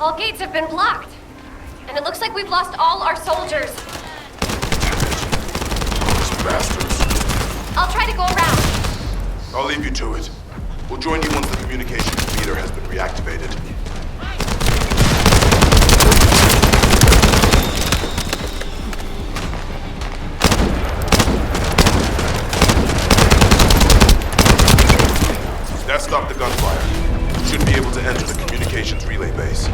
All gates have been blocked. And it looks like we've lost all our soldiers. These bastards. I'll try to go around. I'll leave you to it. We'll join you once the communications meter has been reactivated. That stopped the gunfire. We should be able to enter the communications relay base.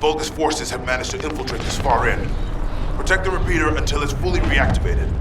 Vulgus forces have managed to infiltrate this far in. Protect the repeater until it's fully reactivated.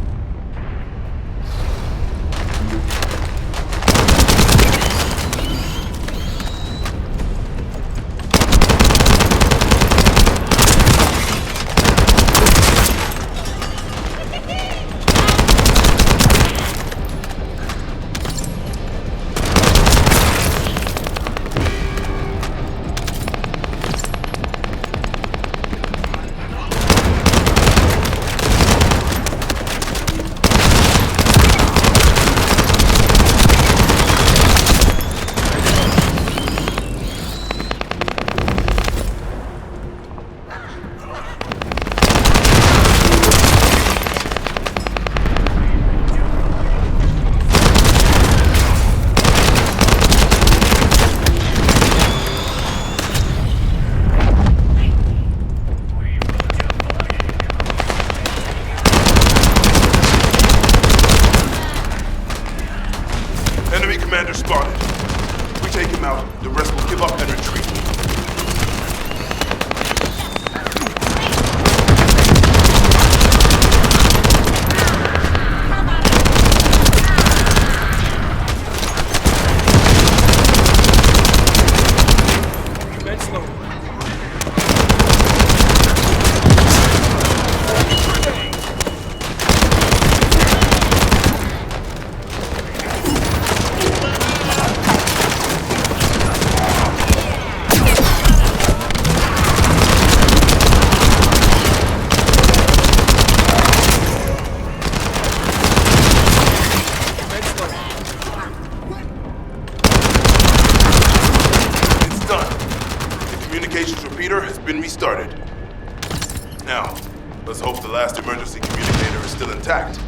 Enemy commander spotted. If we take him out, the rest will give up and retreat. Communications repeater has been restarted. Now, let's hope the last emergency communicator is still intact.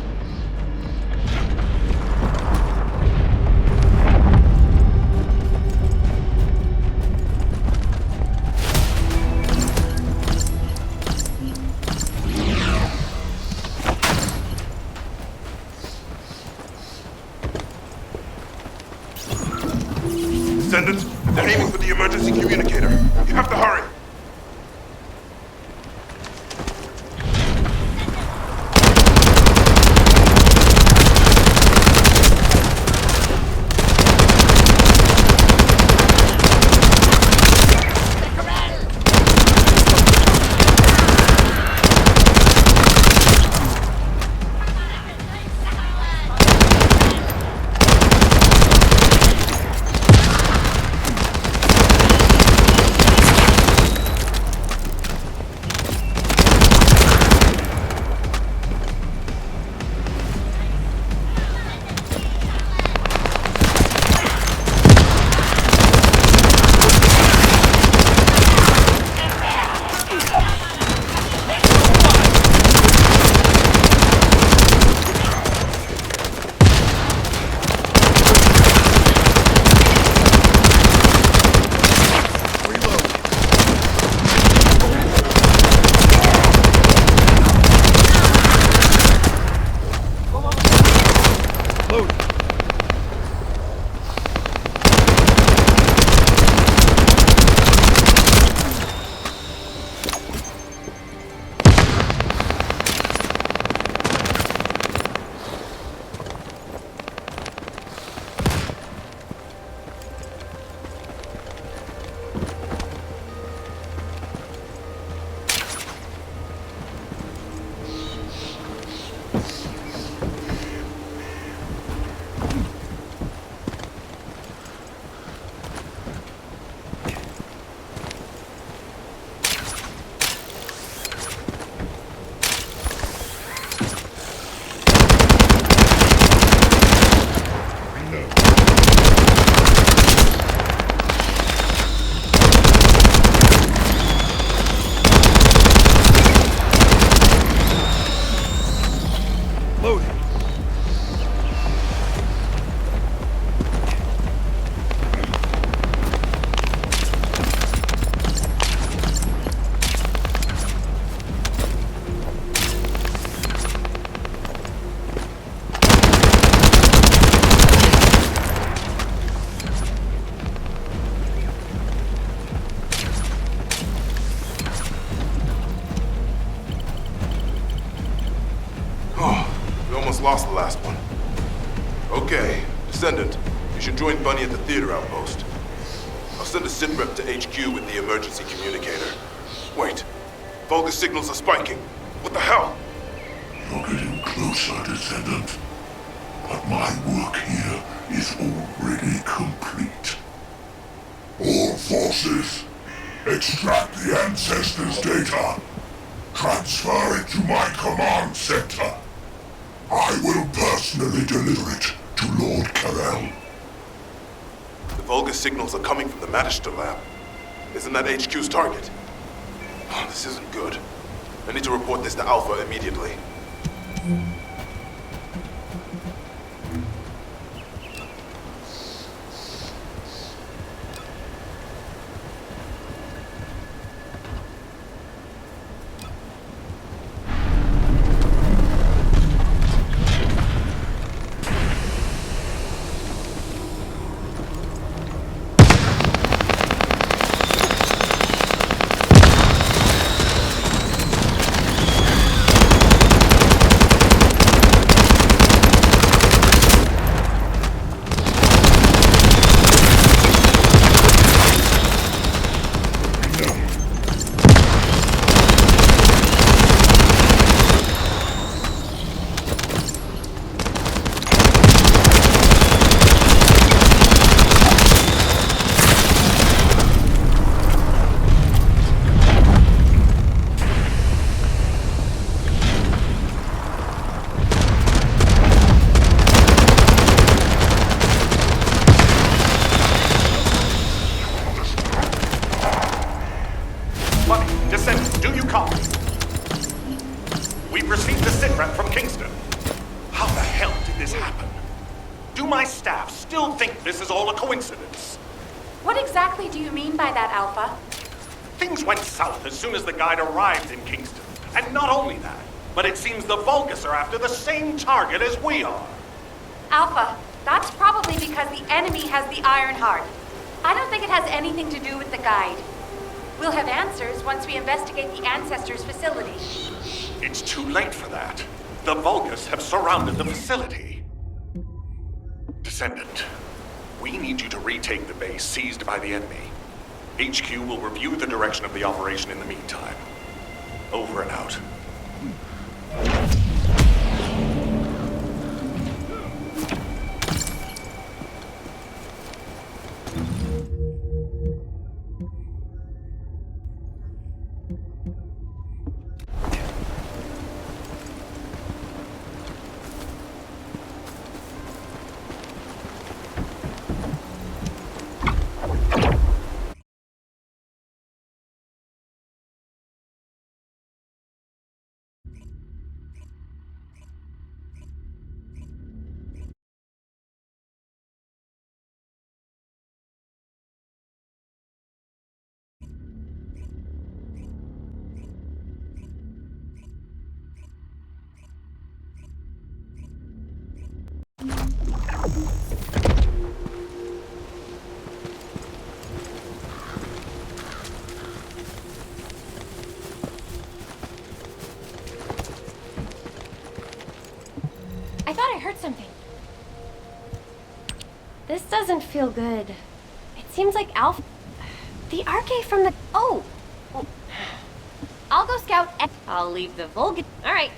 Descendant, they're aiming for the emergency communicator. You have to hurry. lost the last one. Okay, Descendant, you should join Bunny at the theater outpost. I'll send a sit rep to HQ with the emergency communicator. Wait, Vulgus signals are spiking. What the hell? You're getting closer, Descendant. But my work here is already complete. All forces, extract the ancestors' data. Transfer it to my command center. I will personally deliver it to Lord Carell. The Vulgus signals are coming from the Magister lab. Isn't that HQ's target? Oh, this isn't good. I need to report this to Alpha immediately. We've received a sitrep from Kingston. How the hell did this happen? Do my staff still think this is all a coincidence? What exactly do you mean by that, Alpha? Things went south as soon as the guide arrived in Kingston. And not only that, but it seems the Vulgus are after the same target as we are. Alpha, that's probably because the enemy has the Iron Heart. I don't think it has anything to do with the guide. We'll have answers once we investigate the Ancestors' facility. It's too late for that. The Vulgus have surrounded the facility. Descendant, we need you to retake the base seized by the enemy. HQ will review the direction of the operation in the meantime. Over and out. I thought I heard something. This doesn't feel good. It seems like Alpha... The arcade from the... Oh! I'll go scout and... I'll leave the Vulgus... Alright.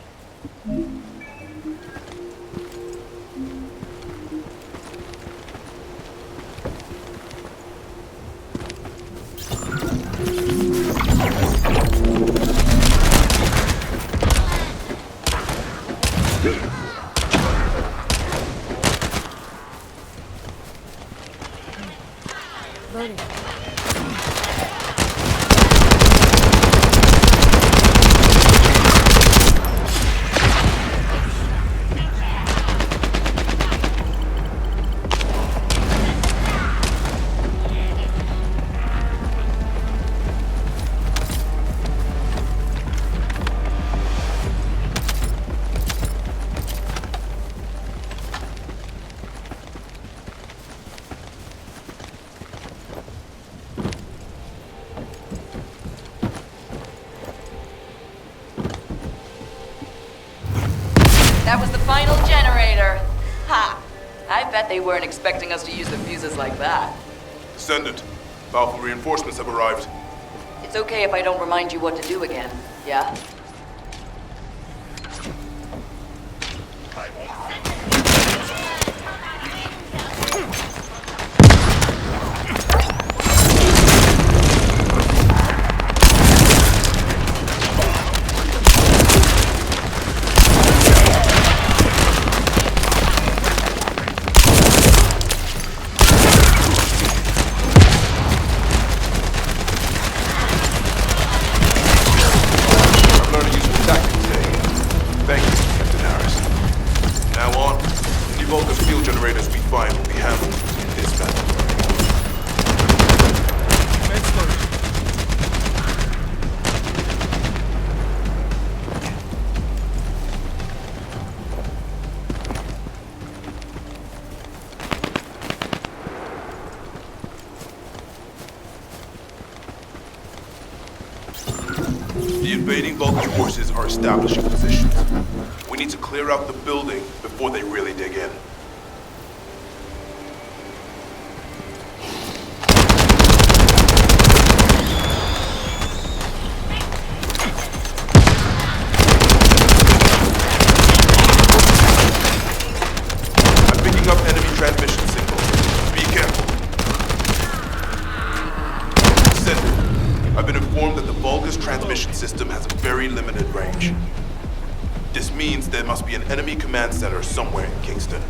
That was the final generator. Ha! I bet they weren't expecting us to use the fuses like that. Descendant, powerful reinforcements have arrived. It's okay if I don't remind you what to do again, yeah? The invading Vulcan forces are establishing positions. We need to clear out the building before they really dig in. I'm picking up enemy transmission signals. Be careful. I've been informed that the Vulca's transmission system has a very limited range. This means there must be an enemy command center somewhere in Kingston.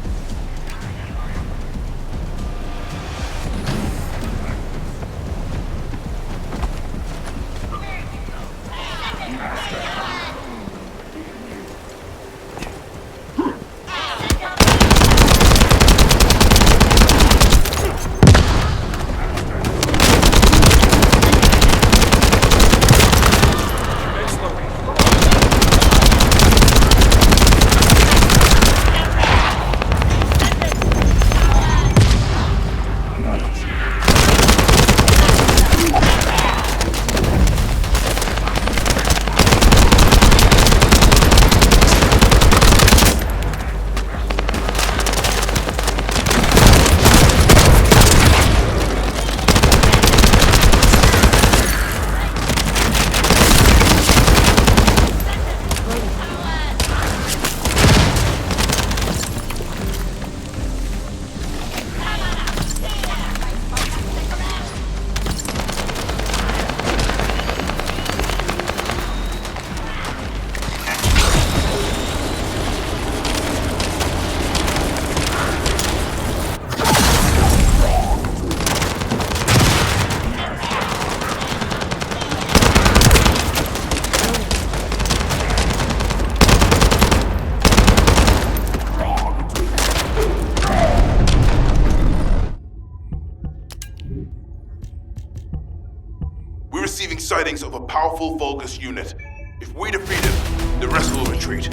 Receiving sightings of a powerful Vulgus unit. If we defeat it, the rest will retreat.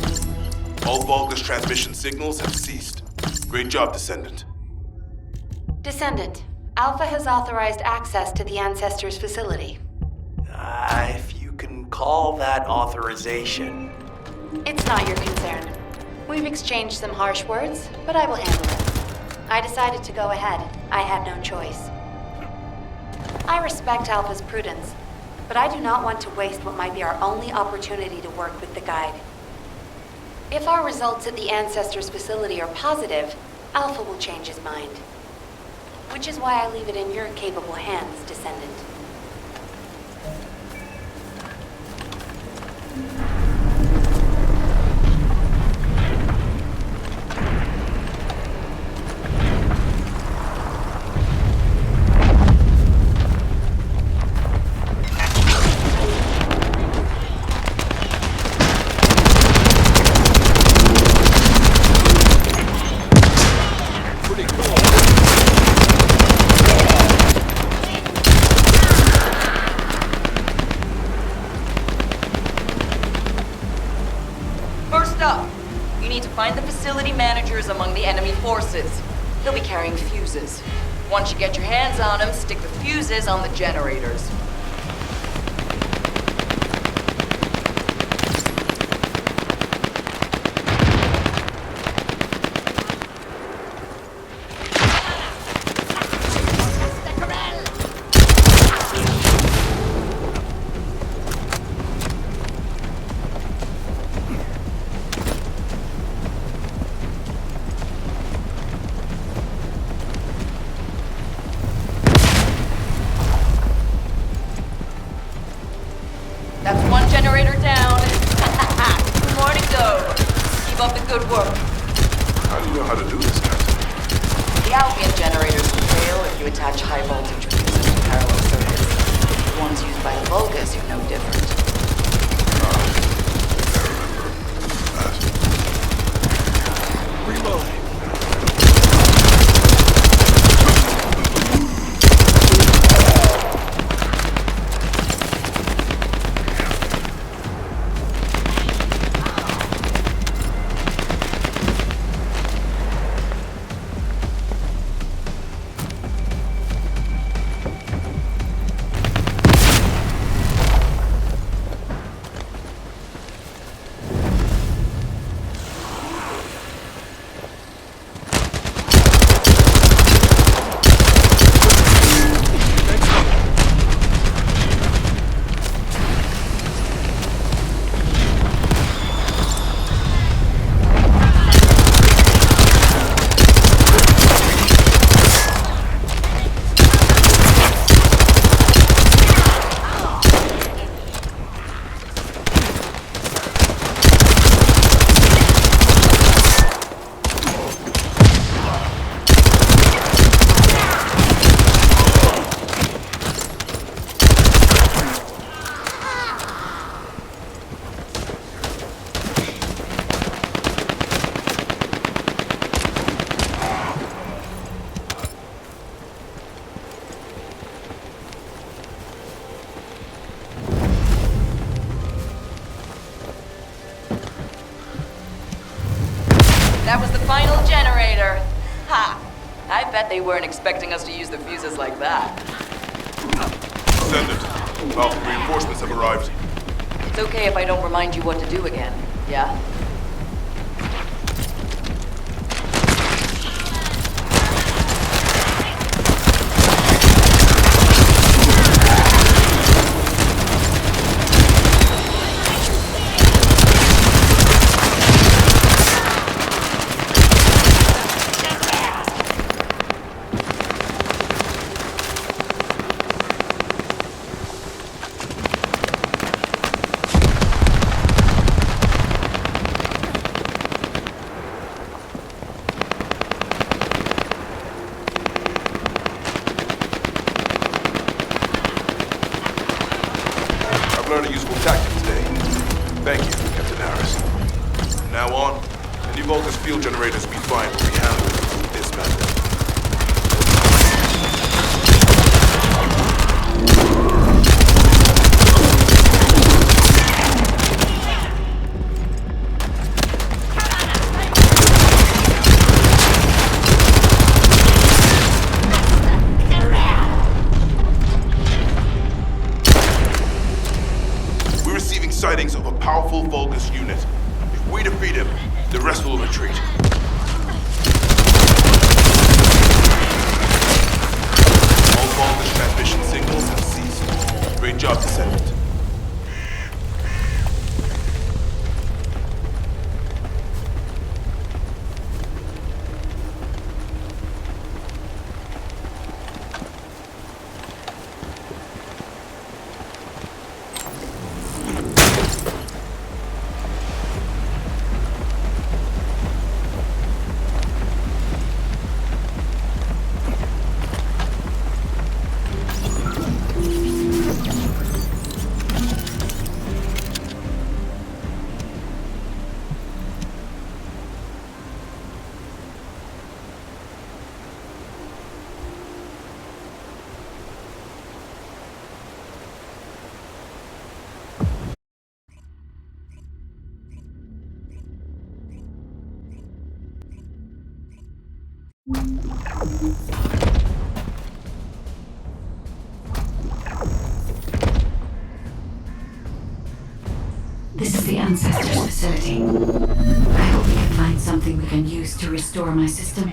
All Vulgus transmission signals have ceased. Great job, Descendant. Descendant, Alpha has authorized access to the Ancestors' facility. If you can call that authorization. It's not your concern. We've exchanged some harsh words, but I will handle it. I decided to go ahead. I had no choice. I respect Alpha's prudence, but I do not want to waste what might be our only opportunity to work with the Guide. If our results at the Ancestors' facility are positive, Alpha will change his mind. Which is why I leave it in your capable hands, Descendant. Find the facility managers among the enemy forces. They'll be carrying fuses. Once you get your hands on them, stick the fuses on the generators. final generator. Ha! I bet they weren't expecting us to use the fuses like that. Descendant, Alpha reinforcements have arrived. It's okay if I don't remind you what to do again, yeah? Learned a useful tactic today. Thank you, Captain Harris. From now on, any Vulgus field generators we find will be handled through this method. Sightings of a powerful Vulgus unit. If we defeat him, the rest will retreat. All Vulgus transmission signals have ceased. Great job, Descendant. This is the Ancestors facility. I hope we can find something we can use to restore my system.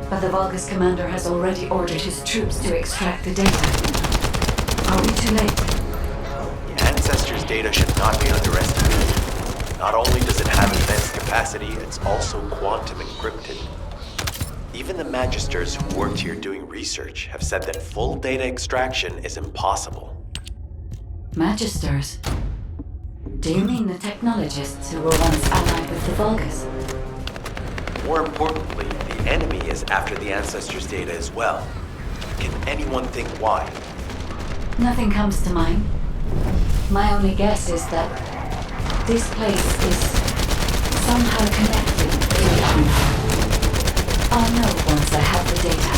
But the Vulgus commander has already ordered his troops to extract the data. Are we too late? The Ancestors' data should not be underestimated. Not only does it have immense capacity, it's also quantum encrypted. Even the Magisters who worked here doing research have said that full data extraction is impossible. Magisters? Do you mean the technologists who were once allied with the Vulgus? More importantly, the enemy is after the Ancestors' data as well. Can anyone think why? Nothing comes to mind. My only guess is that this place is somehow connected to the Ironheart. I'll know once I have the data.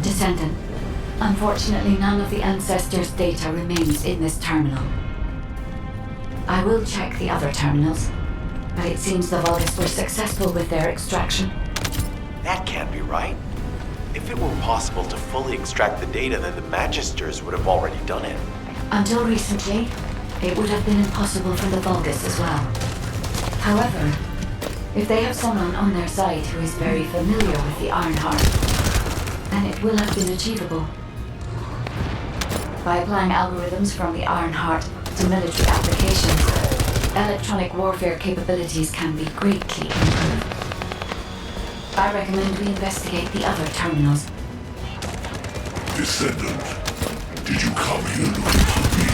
Descendant, unfortunately none of the Ancestors' data remains in this terminal. I will check the other terminals, but it seems the Vulgus were successful with their extraction. That can't be right. If it were possible to fully extract the data, then the Magisters would have already done it. Until recently, it would have been impossible for the Vulgus as well. However, if they have someone on their side who is very familiar with the Ironheart, then it will have been achievable. By applying algorithms from the Ironheart to military applications, electronic warfare capabilities can be greatly improved. I recommend we investigate the other terminals. Descendant, did you come here looking for me?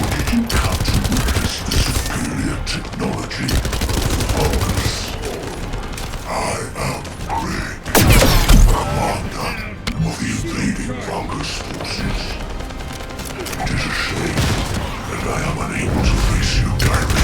Or did you come to witness the superior technology of Vulgus? I am Greg, commander of the invading Vulgus forces. It is a shame that I am unable to face you directly.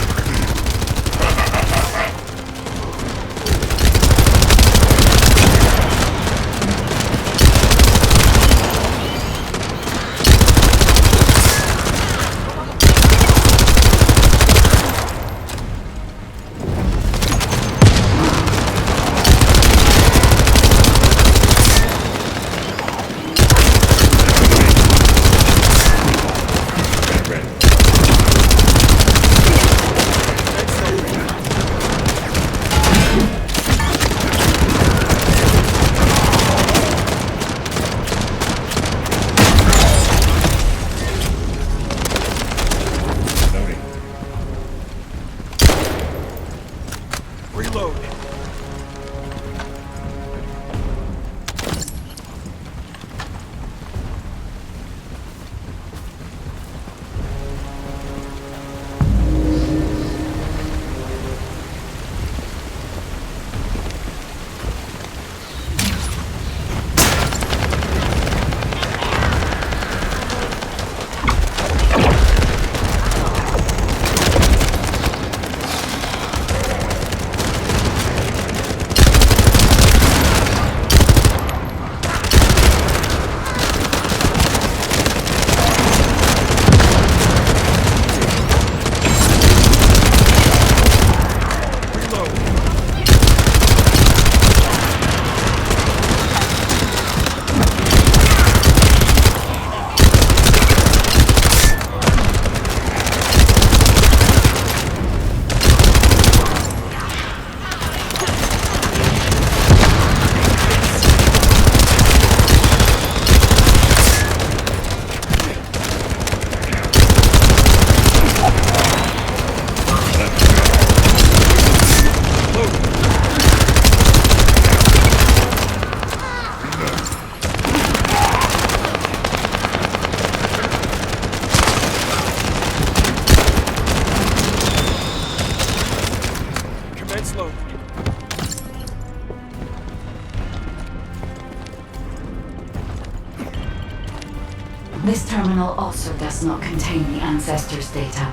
This terminal also does not contain the Ancestors' data.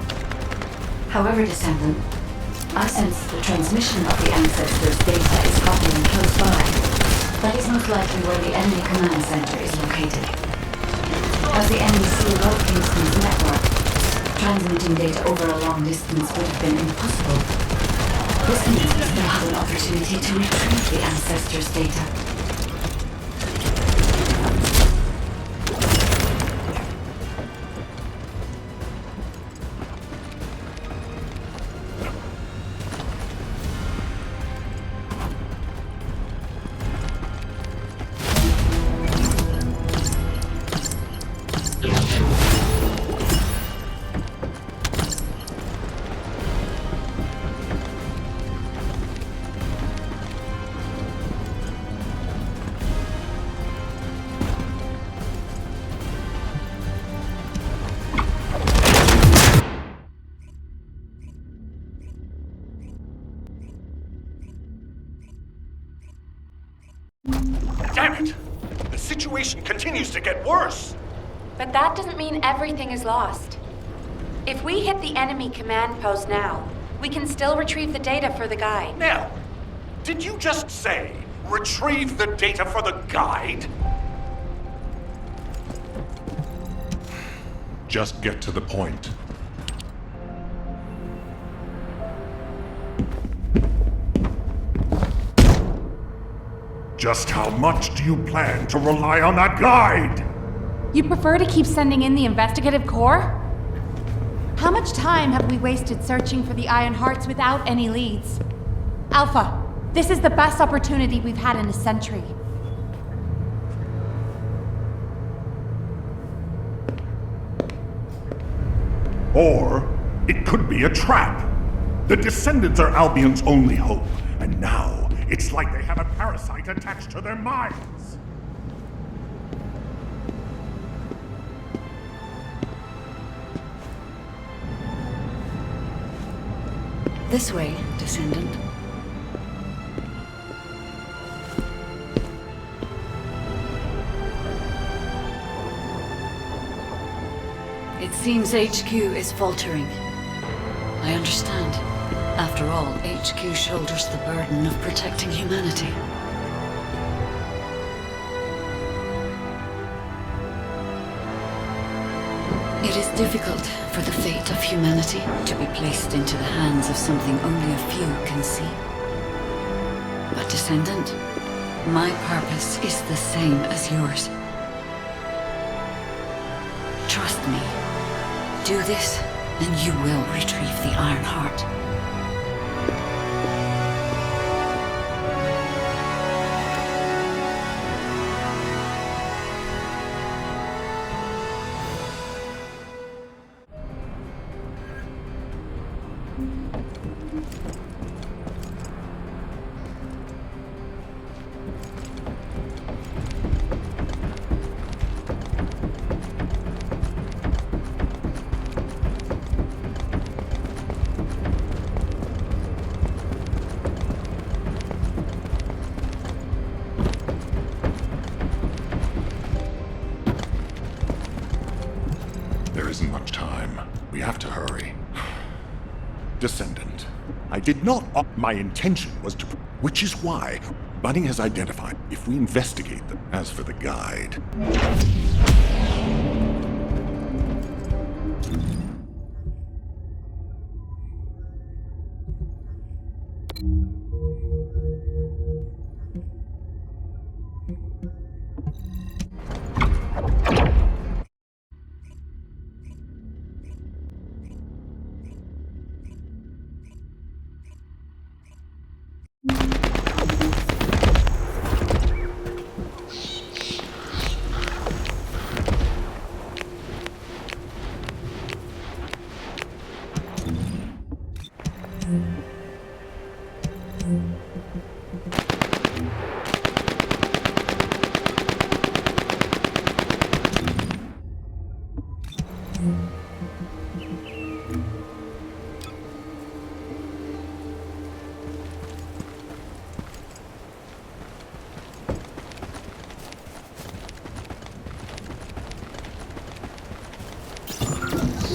However, Descendant, I sense the transmission of the Ancestors' data is happening close by. That is most likely where the enemy command center is located. As the enemy sealed out Kingston's network, transmitting data over a long distance would have been impossible. This means we still have an opportunity to retrieve the Ancestors' data. Damn it! The situation continues to get worse! But that doesn't mean everything is lost. If we hit the enemy command post now, we can still retrieve the data for the guide. Now, did you just say, retrieve the data for the guide? Just get to the point. Just how much do you plan to rely on that guide? You prefer to keep sending in the investigative corps? How much time have we wasted searching for the Iron Hearts without any leads? Alpha, this is the best opportunity we've had in a century. Or it could be a trap. The Descendants are Albion's only hope, and now it's like they have a parasite attached to their minds. This way, Descendant. It seems HQ is faltering. I understand. After all, HQ shoulders the burden of protecting humanity. It is difficult for the fate of humanity to be placed into the hands of something only a few can see. But Descendant, my purpose is the same as yours. Trust me. Do this, and you will retrieve the Iron Heart. There isn't much time. We have to hurry. Descendant, I did not... My intention was to... Which is why Bunny has identified if we investigate them. As for the guide...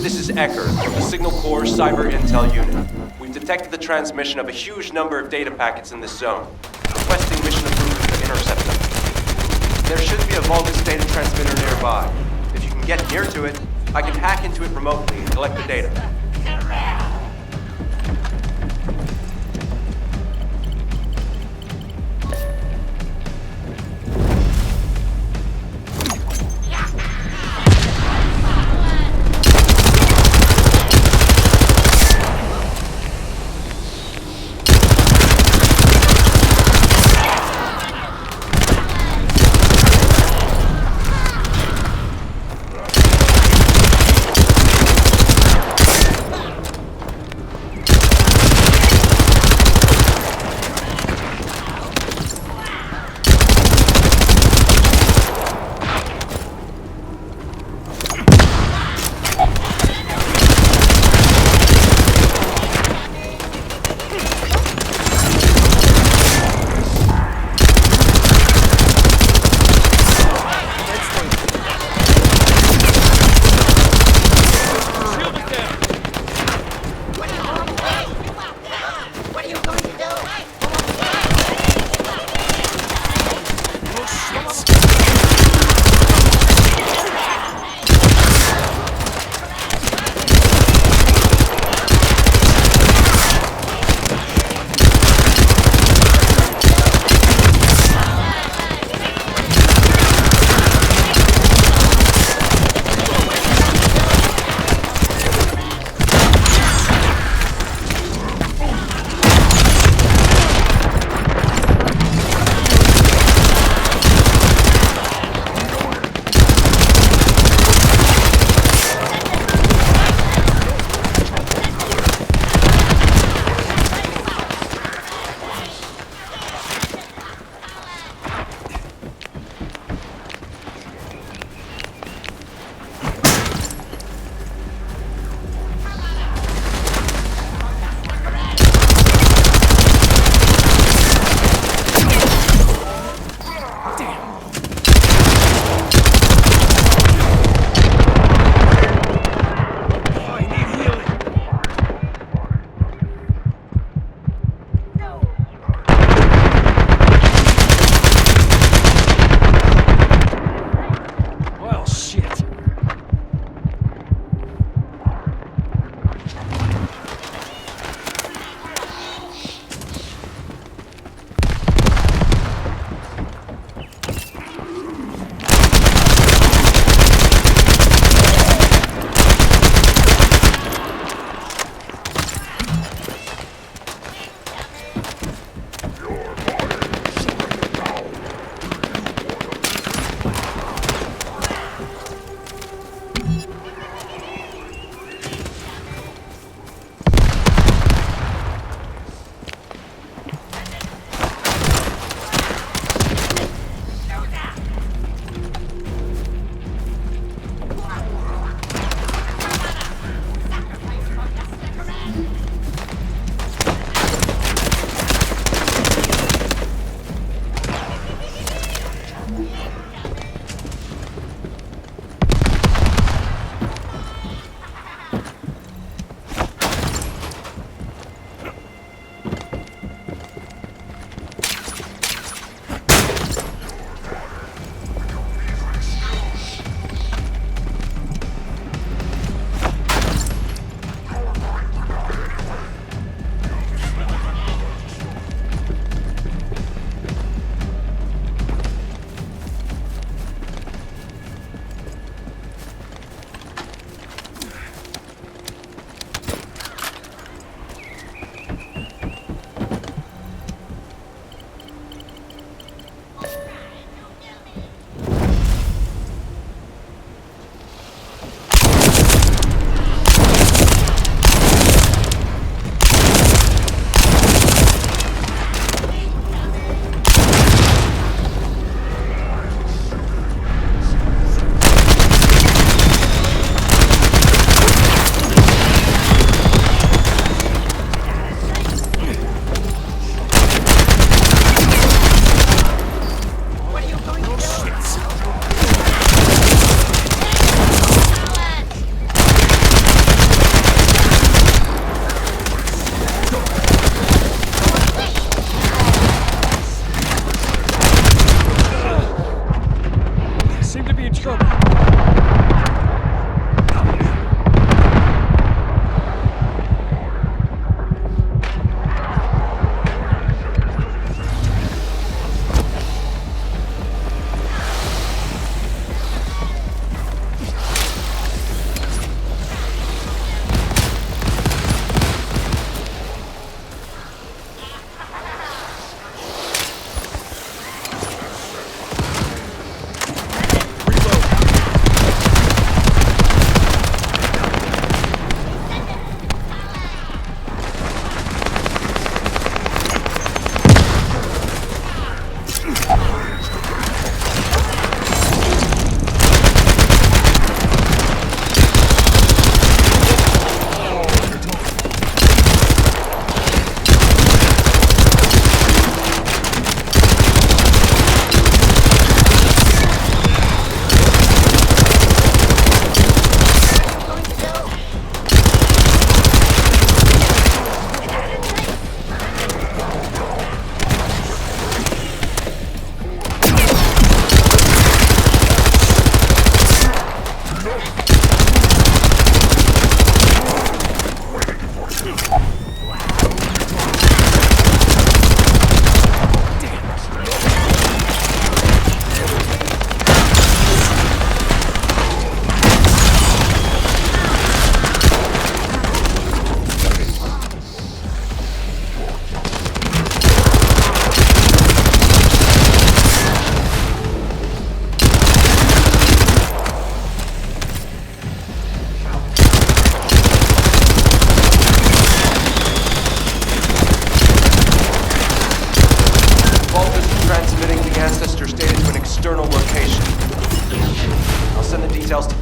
This is Ecker from the Signal Corps Cyber Intel Unit. We've detected the transmission of a huge number of data packets in this zone. Requesting mission approval to intercept them. There should be a Vulgus data transmitter nearby. If you can get near to it, I can hack into it remotely and collect the data.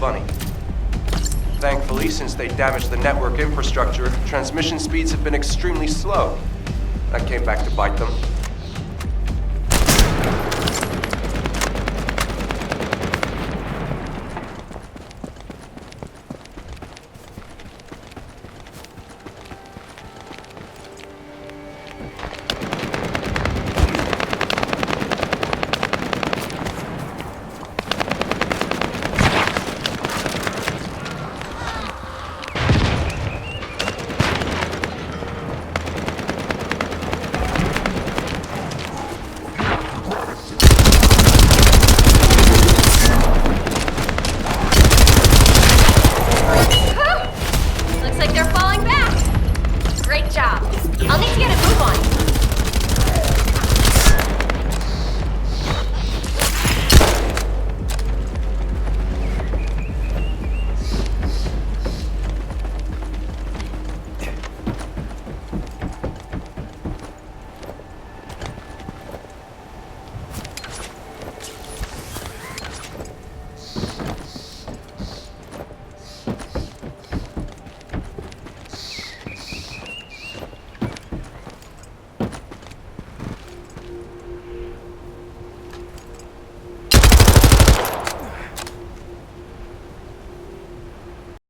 Bunny. Thankfully, since they damaged the network infrastructure, transmission speeds have been extremely slow. That came back to bite them.